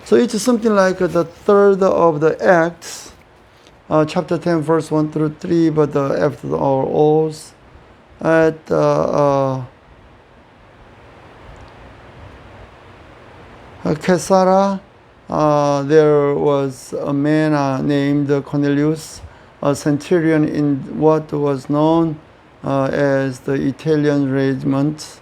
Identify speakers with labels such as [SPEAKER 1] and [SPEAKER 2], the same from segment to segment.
[SPEAKER 1] So it's something like the third of the Acts, chapter 10, verse 1 through 3, but after our oaths at Caesarea, there was a man named Cornelius, a centurion in what was known as the Italian regiment.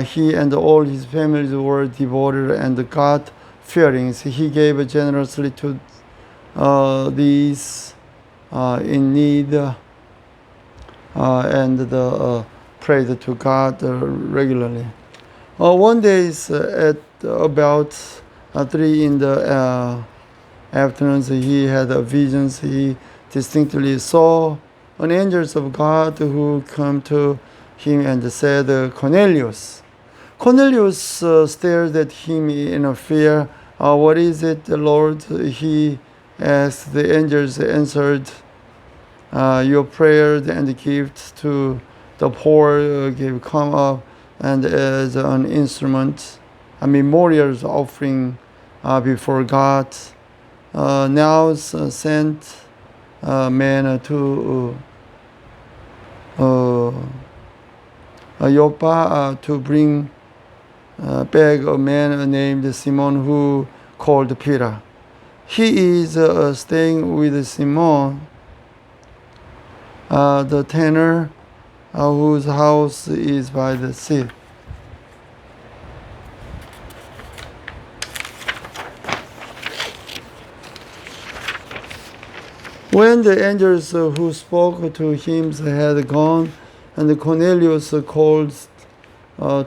[SPEAKER 1] He and all his family were devoted and God-fearing. So he gave generously to these in need and prayed to God regularly. One day at about 3 in the afternoons, he had a vision. He distinctly saw an angel of God who came to him and said, Cornelius. Cornelius stared at him in fear. What is it, Lord? He asked. The angels answered, your prayers and gifts to the poor give come up and as an instrument, a memorial offering before God. Now sent man to Joppa to bring back a man named Simon who called Peter. He is staying with Simon, the tanner, whose house is by the sea. When the angels who spoke to him had gone, and Cornelius called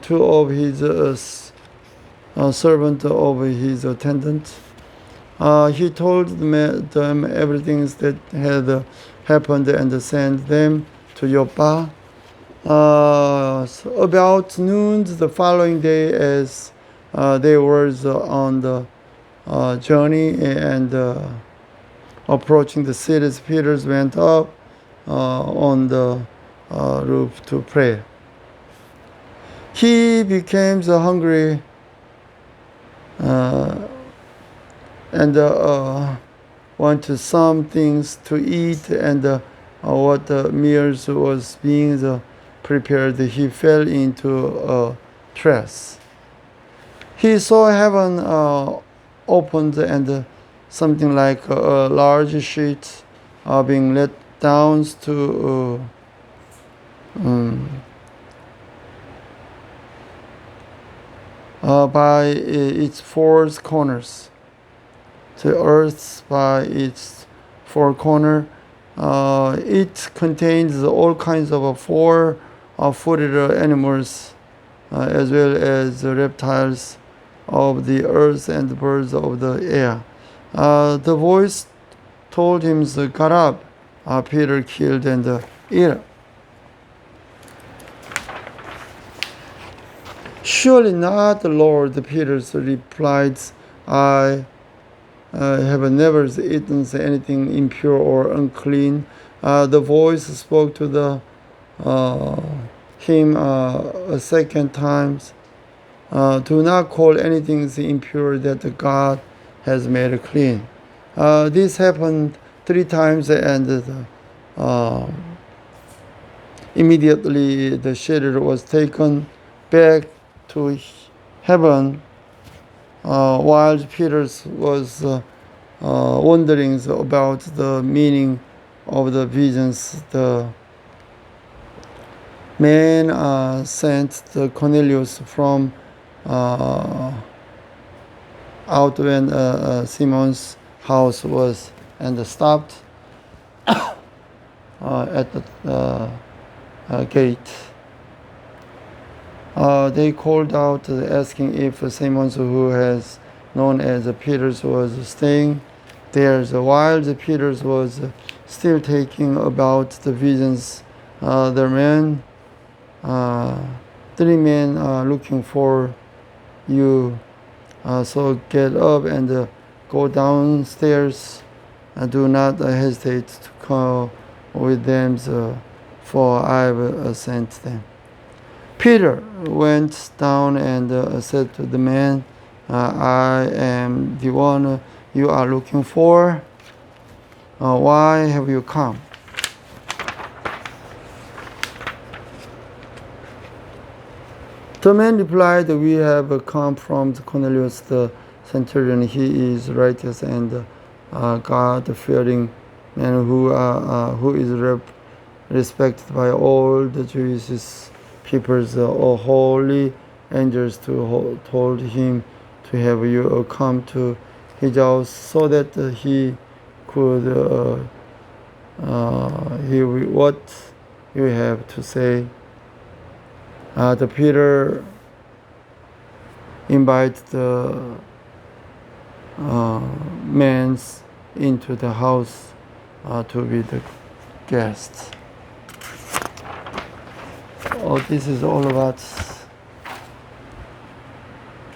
[SPEAKER 1] two of his servants of his attendants, he told them everything that had happened and sent them to Joppa. So about noon the following day, as they were on the journey and approaching the cities, Peter went up on the roof to pray. He became hungry and wanted some things to eat, and what the meals was being prepared, he fell into a trance. He saw heaven opened and something like a large sheet being let down to by its four corners. The earth by its four corners. It contains all kinds of four-footed animals, as well as reptiles of the earth and birds of the air. The voice told him, "Got up, Peter, killed and eat." "Surely not, Lord," Peter replied. "I have never eaten anything impure or unclean." The voice spoke to him a second time. "Do not call anything impure that God has made clean." This happened 3 times, and immediately the shadow was taken back to heaven. While Peter was wondering about the meaning of the visions, the man sent Cornelius from out when Simon's house was and stopped at the gate. They called out asking if Simon, who has known as Peter, was staying there. While Peter was still talking about the visions, the men, 3 men looking for you. So get up and go downstairs. Do not hesitate to come with them, for I have sent them. Peter went down and said to the man, I am the one you are looking for. Why have you come? The man replied, we have come from Cornelius the centurion. He is righteous and God-fearing man who is respected by all the Jewish peoples. Holy angels told him to have you come to his house so that he could hear what you have to say. The Peter invited the men into the house to be the guests. This is all about